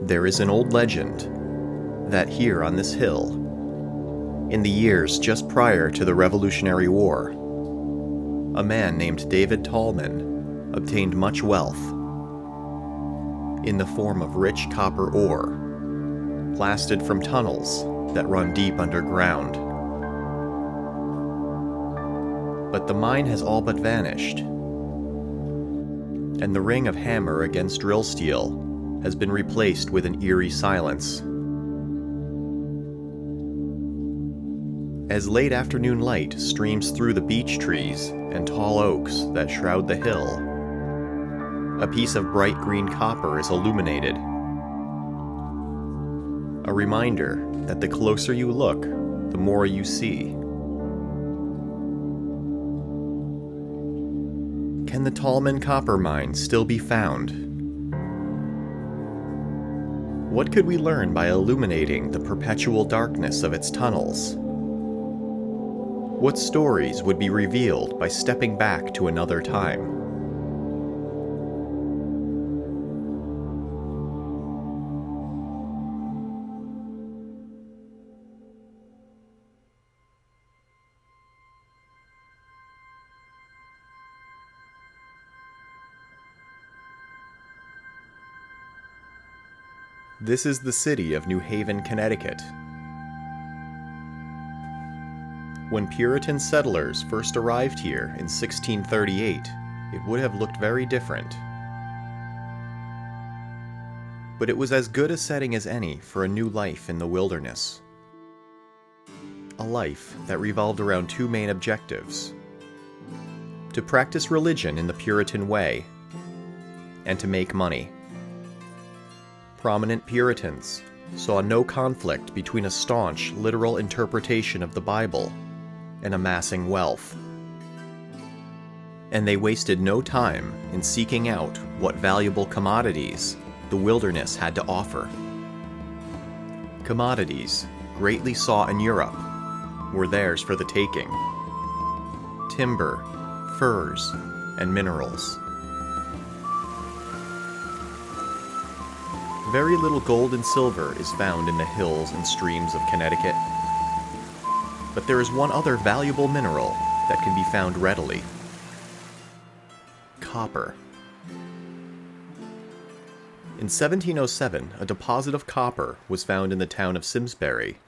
There is an old legend that here on this hill, in the years just prior to the Revolutionary War, a man named David Tallman obtained much wealth in the form of rich copper ore, blasted from tunnels that run deep underground. But the mine has all but vanished, and the ring of hammer against drill steel has been replaced with an eerie silence. As late afternoon light streams through the beech trees and tall oaks that shroud the hill, a piece of bright green copper is illuminated. A reminder that the closer you look, the more you see. Can the Tallman copper mine still be found? What could we learn by illuminating the perpetual darkness of its tunnels? What stories would be revealed by stepping back to another time? This is the city of New Haven, Connecticut. When Puritan settlers first arrived here in 1638, it would have looked very different. But it was as good a setting as any for a new life in the wilderness. A life that revolved around two main objectives: to practice religion in the Puritan way, and to make money. Prominent Puritans saw no conflict between a staunch, literal interpretation of the Bible and amassing wealth. And they wasted no time in seeking out what valuable commodities the wilderness had to offer. Commodities greatly sought in Europe were theirs for the taking: timber, furs, and minerals. Very little gold and silver is found in the hills and streams of Connecticut. But there is one other valuable mineral that can be found readily: copper. In 1707, a deposit of copper was found in the town of Simsbury,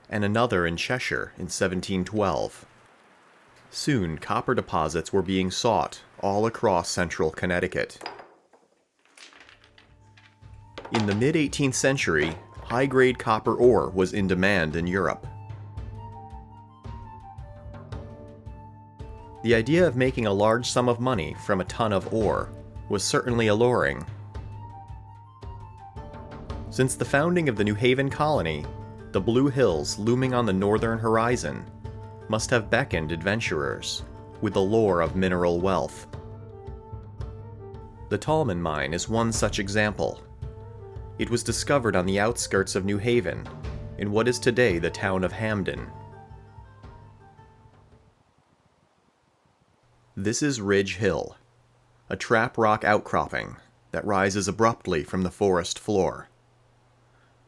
and another in Cheshire in 1712. Soon, copper deposits were being sought all across central Connecticut. In the mid-18th century, high-grade copper ore was in demand in Europe. The idea of making a large sum of money from a ton of ore was certainly alluring. Since the founding of the New Haven colony, the Blue Hills looming on the northern horizon must have beckoned adventurers with the lure of mineral wealth. The Tallman Mine is one such example. It was discovered on the outskirts of New Haven, in what is today the town of Hamden. This is Ridge Hill, a trap rock outcropping that rises abruptly from the forest floor.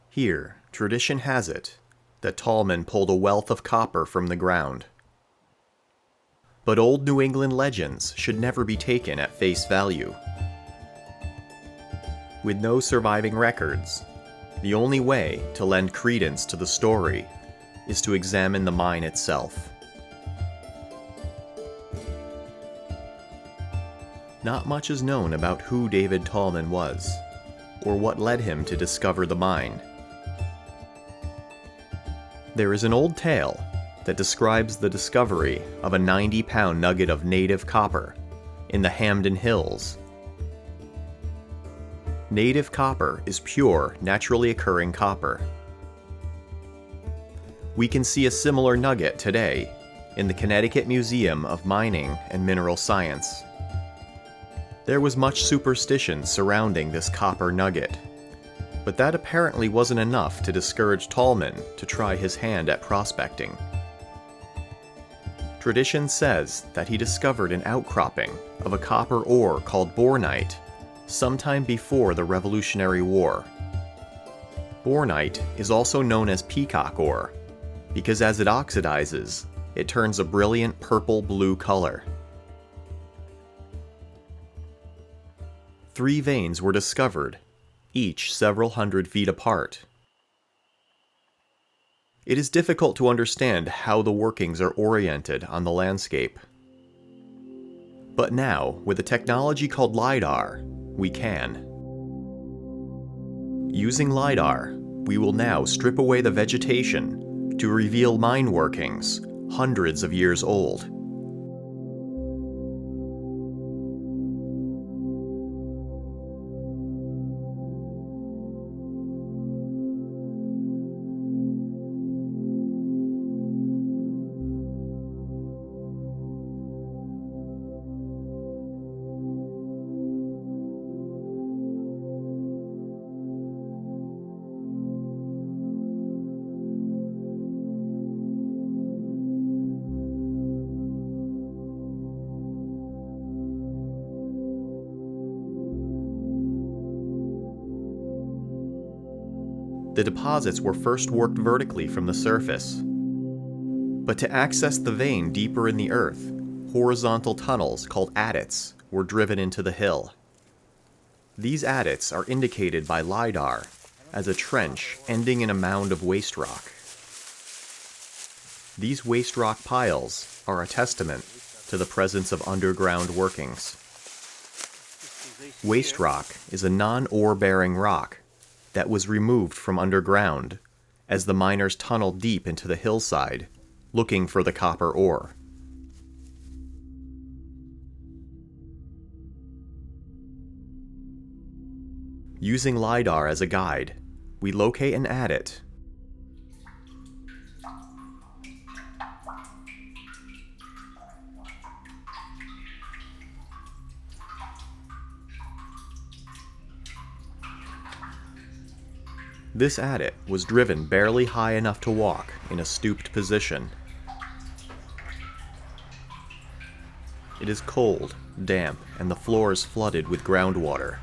Here, tradition has it that Tallman pulled a wealth of copper from the ground. But old New England legends should never be taken at face value. With no surviving records, the only way to lend credence to the story is to examine the mine itself. Not much is known about who David Tallman was, or what led him to discover the mine. There is an old tale that describes the discovery of a 90-pound nugget of native copper in the Hamden Hills. Native copper is pure, naturally occurring copper. We can see a similar nugget today in the Connecticut Museum of Mining and Mineral Science. There was much superstition surrounding this copper nugget, but that apparently wasn't enough to discourage Tallman to try his hand at prospecting. Tradition says that he discovered an outcropping of a copper ore called bornite sometime before the Revolutionary War. Bornite is also known as peacock ore because as it oxidizes, it turns a brilliant purple-blue color. 3 veins were discovered, each several hundred feet apart. It is difficult to understand how the workings are oriented on the landscape. But now, with a technology called lidar, we can. Using lidar, we will now strip away the vegetation to reveal mine workings hundreds of years old. The deposits were first worked vertically from the surface. But to access the vein deeper in the earth, horizontal tunnels called adits were driven into the hill. These adits are indicated by lidar as a trench ending in a mound of waste rock. These waste rock piles are a testament to the presence of underground workings. Waste rock is a non-ore-bearing rock that was removed from underground as the miners tunneled deep into the hillside, looking for the copper ore. Using lidar as a guide, we locate an adit. This adit was driven barely high enough to walk in a stooped position. It is cold, damp, and the floor is flooded with groundwater.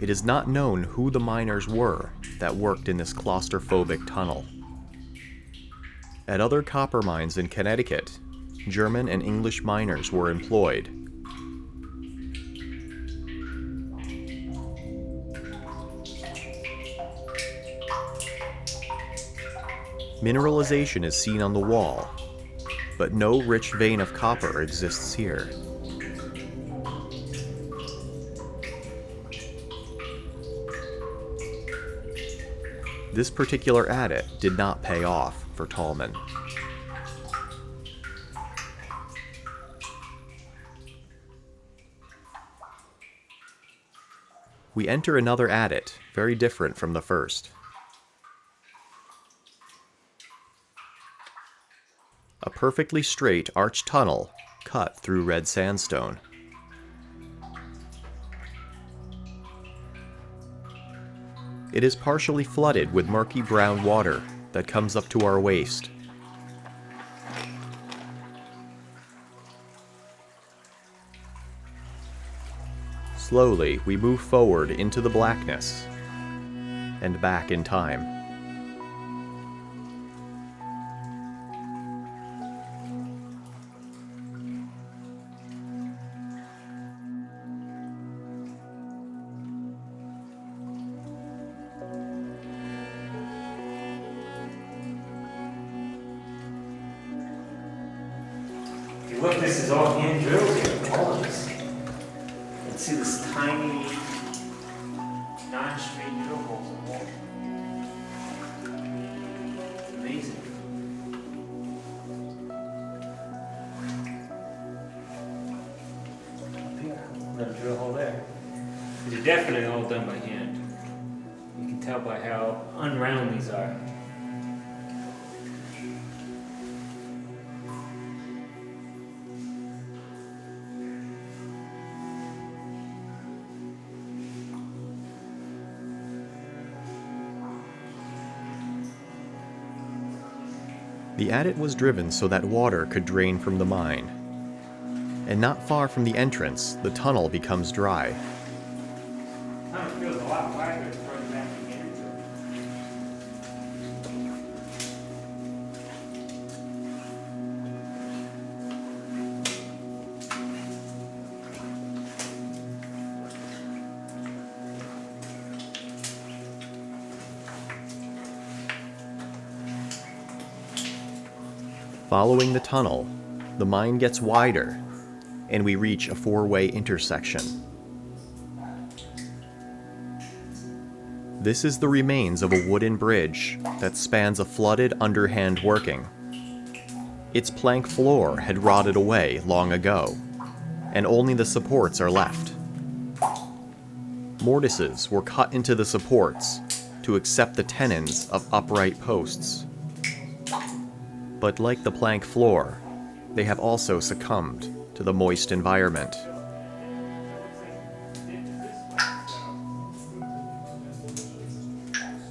It is not known who the miners were that worked in this claustrophobic tunnel. At other copper mines in Connecticut, German and English miners were employed. Mineralization is seen on the wall, but no rich vein of copper exists here. This particular adit did not pay off for Tallman. We enter another adit, very different from the first. A perfectly straight arched tunnel cut through red sandstone. It is partially flooded with murky brown water that comes up to our waist. Slowly, we move forward into the blackness and back in time. Look, this is all hand drilled here, all of this. Let's see this tiny, non-straight drill holes in the wall. It's amazing. Up here, another drill hole there. These are definitely all done by hand. You can tell by how unround these are. The adit was driven so that water could drain from the mine. And not far from the entrance, the tunnel becomes dry. Kind of feels a lot wider further back you get into it. Following the tunnel, the mine gets wider, and we reach a four-way intersection. This is the remains of a wooden bridge that spans a flooded underhand working. Its plank floor had rotted away long ago, and only the supports are left. Mortises were cut into the supports to accept the tenons of upright posts. But like the plank floor, they have also succumbed to the moist environment.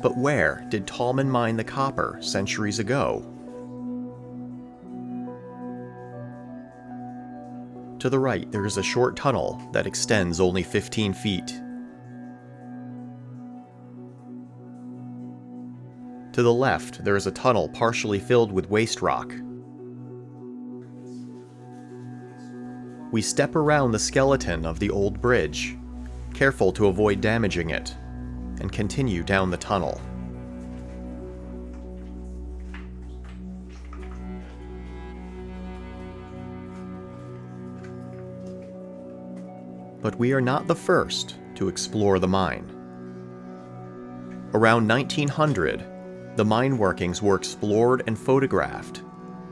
But where did Tallman mine the copper centuries ago? To the right, there is a short tunnel that extends only 15 feet. To the left, there is a tunnel partially filled with waste rock. We step around the skeleton of the old bridge, careful to avoid damaging it, and continue down the tunnel. But we are not the first to explore the mine. Around 1900, the mine workings were explored and photographed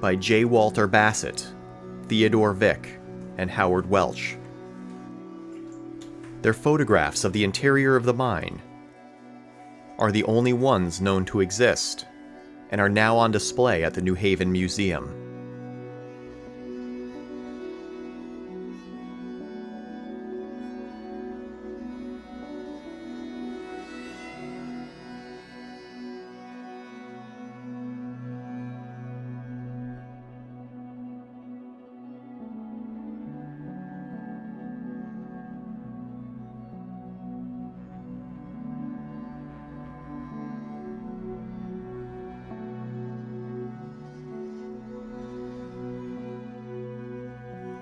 by J. Walter Bassett, Theodore Vick, and Howard Welch. Their photographs of the interior of the mine are the only ones known to exist and are now on display at the New Haven Museum.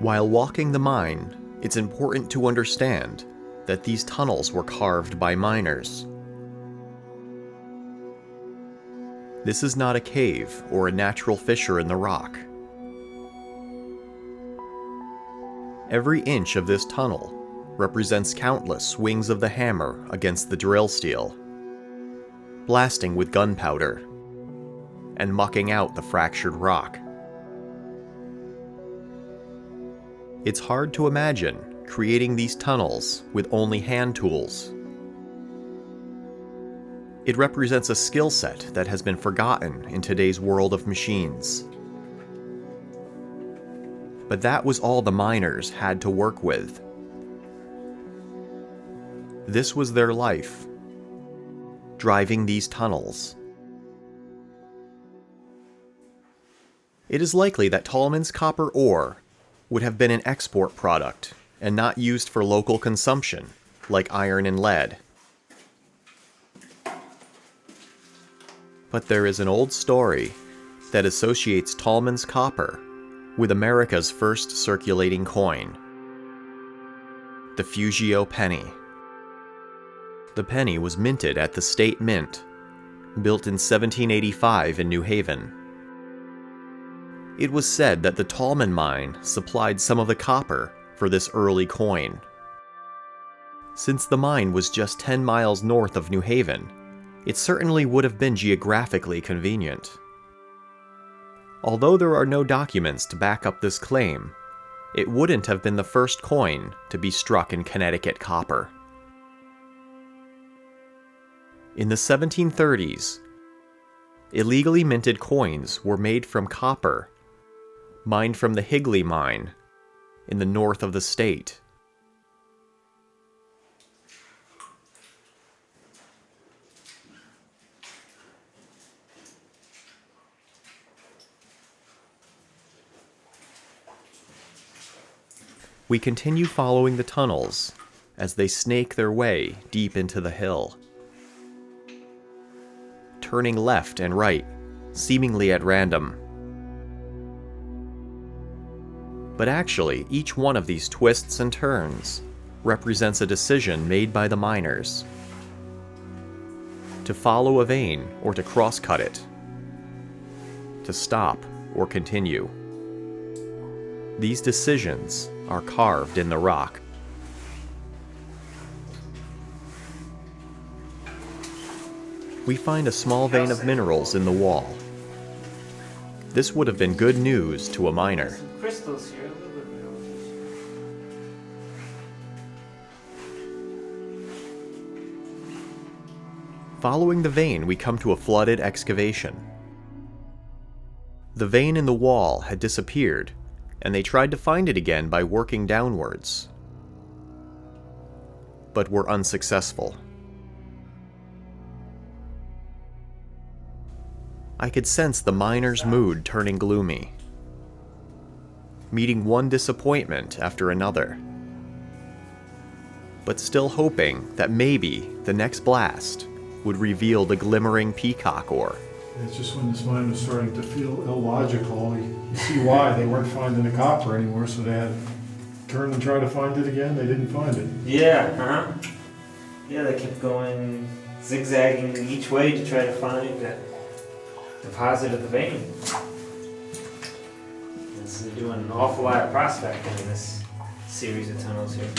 While walking the mine, it's important to understand that these tunnels were carved by miners. This is not a cave or a natural fissure in the rock. Every inch of this tunnel represents countless swings of the hammer against the drill steel, blasting with gunpowder, and mucking out the fractured rock. It's hard to imagine creating these tunnels with only hand tools. It represents a skill set that has been forgotten in today's world of machines. But that was all the miners had to work with. This was their life, driving these tunnels. It is likely that Tallman's copper ore would have been an export product and not used for local consumption, like iron and lead. But there is an old story that associates Tallman's copper with America's first circulating coin, the Fugio Penny. The penny was minted at the State Mint, built in 1785 in New Haven. It was said that the Tallman Mine supplied some of the copper for this early coin. Since the mine was just 10 miles north of New Haven, it certainly would have been geographically convenient. Although there are no documents to back up this claim, it wouldn't have been the first coin to be struck in Connecticut copper. In the 1730s, illegally minted coins were made from copper mined from the Higley Mine in the north of the state. We continue following the tunnels as they snake their way deep into the hill, turning left and right, seemingly at random. But actually, each one of these twists and turns represents a decision made by the miners to follow a vein or to cross-cut it, to stop or continue. These decisions are carved in the rock. We find a small vein of minerals in the wall. This would have been good news to a miner. Some crystals here, a little bit of minerals. Following the vein, we come to a flooded excavation. The vein in the wall had disappeared, and they tried to find it again by working downwards, but were unsuccessful. I could sense the miner's mood turning gloomy, meeting one disappointment after another, but still hoping that maybe the next blast would reveal the glimmering peacock ore. It's just when this mine was starting to feel illogical, you see why they weren't finding the copper anymore, so they had to turn and try to find it again. They didn't find it. Yeah, Yeah, they kept going, zigzagging each way to try to find the deposit of the vein. And so they're doing an awful lot of prospecting in this series of tunnels here.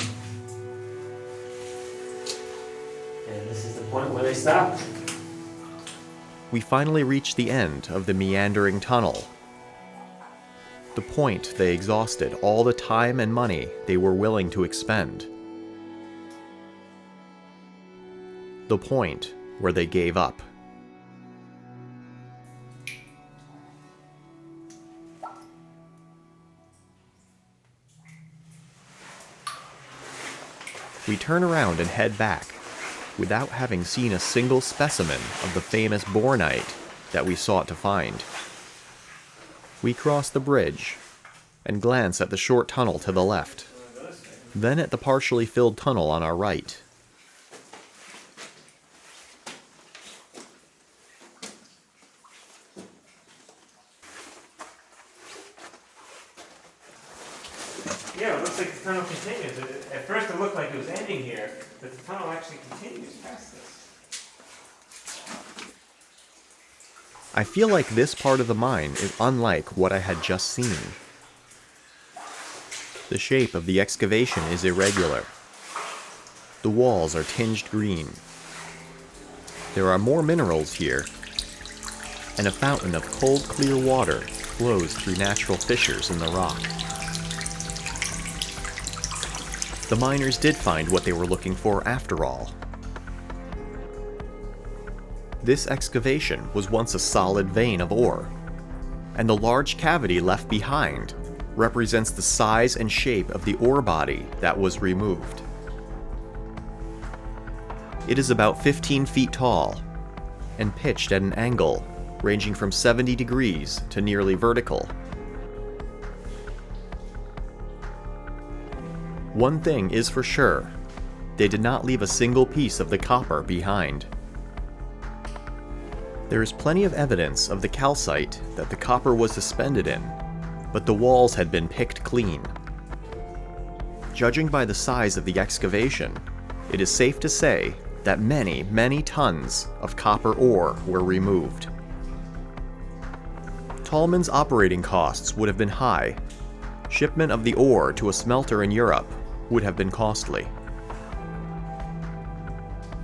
And this is the point where they stop. We finally reach the end of the meandering tunnel, the point they exhausted all the time and money they were willing to expend, the point where they gave up. We turn around and head back, without having seen a single specimen of the famous bornite that we sought to find. We cross the bridge and glance at the short tunnel to the left, then at the partially filled tunnel on our right. Yeah, it looks like the tunnel continues. At first it looked like it was ending here, but the tunnel actually continues past this. I feel like this part of the mine is unlike what I had just seen. The shape of the excavation is irregular. The walls are tinged green. There are more minerals here, and a fountain of cold, clear water flows through natural fissures in the rock. The miners did find what they were looking for after all. This excavation was once a solid vein of ore, and the large cavity left behind represents the size and shape of the ore body that was removed. It is about 15 feet tall and pitched at an angle ranging from 70 degrees to nearly vertical. One thing is for sure, they did not leave a single piece of the copper behind. There is plenty of evidence of the calcite that the copper was suspended in, but the walls had been picked clean. Judging by the size of the excavation, it is safe to say that many, many tons of copper ore were removed. Tallman's operating costs would have been high. Shipment of the ore to a smelter in Europe would have been costly.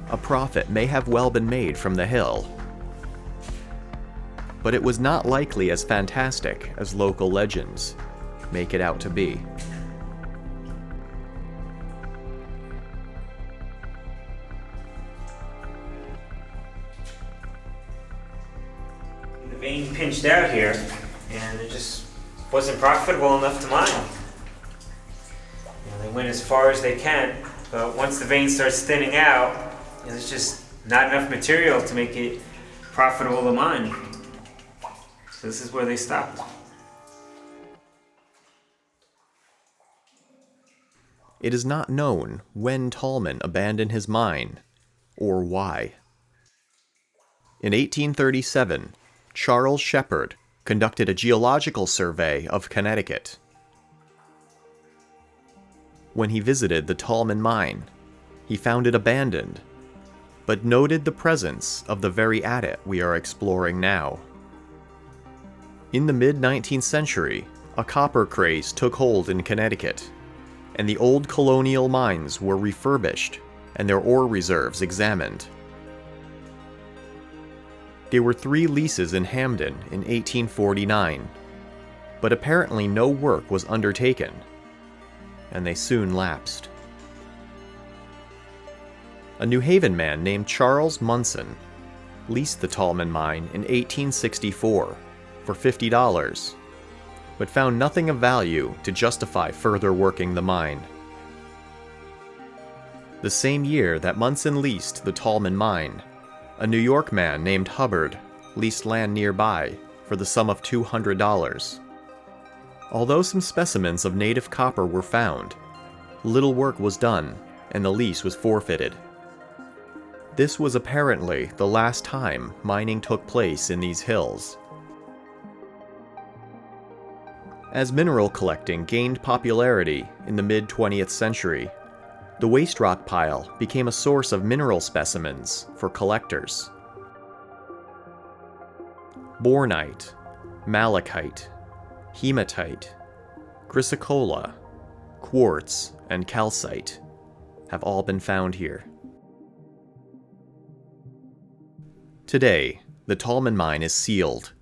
A profit may have well been made from the hill, but it was not likely as fantastic as local legends make it out to be. The vein pinched out here, and it just wasn't profitable enough to mine. They went as far as they can, but once the vein starts thinning out, there's just not enough material to make it profitable to mine. So this is where they stopped. it is not known when Tallman abandoned his mine, or why. In 1837, Charles Shepard conducted a geological survey of Connecticut. When he visited the Tallman Mine, he found it abandoned, but noted the presence of the very adit we are exploring now. In the mid-19th century, a copper craze took hold in Connecticut, and the old colonial mines were refurbished and their ore reserves examined. There were 3 leases in Hamden in 1849, but apparently no work was undertaken, and they soon lapsed. A New Haven man named Charles Munson leased the Tallman Mine in 1864 for $50, but found nothing of value to justify further working the mine. The same year that Munson leased the Tallman Mine, a New York man named Hubbard leased land nearby for the sum of $200. Although some specimens of native copper were found, little work was done and the lease was forfeited. This was apparently the last time mining took place in these hills. As mineral collecting gained popularity in the mid-20th century, the waste rock pile became a source of mineral specimens for collectors. Bornite, malachite, hematite, chrysocolla, quartz, and calcite have all been found here. Today, the Tallman Mine is sealed,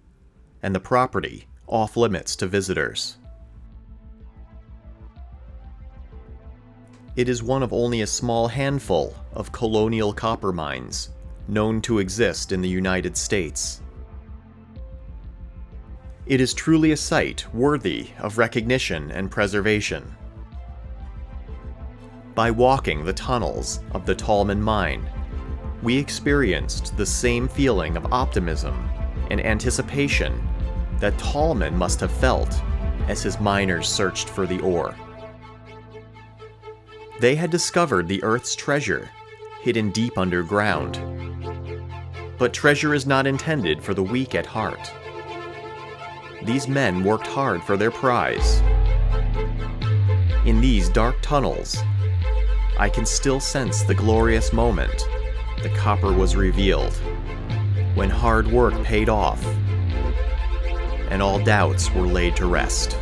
and the property off-limits to visitors. It is one of only a small handful of colonial copper mines known to exist in the United States. It is truly a site worthy of recognition and preservation. By walking the tunnels of the Tallman Mine, we experienced the same feeling of optimism and anticipation that Tallman must have felt as his miners searched for the ore. They had discovered the Earth's treasure, hidden deep underground. But treasure is not intended for the weak at heart. These men worked hard for their prize. In these dark tunnels, I can still sense the glorious moment the copper was revealed, when hard work paid off and all doubts were laid to rest.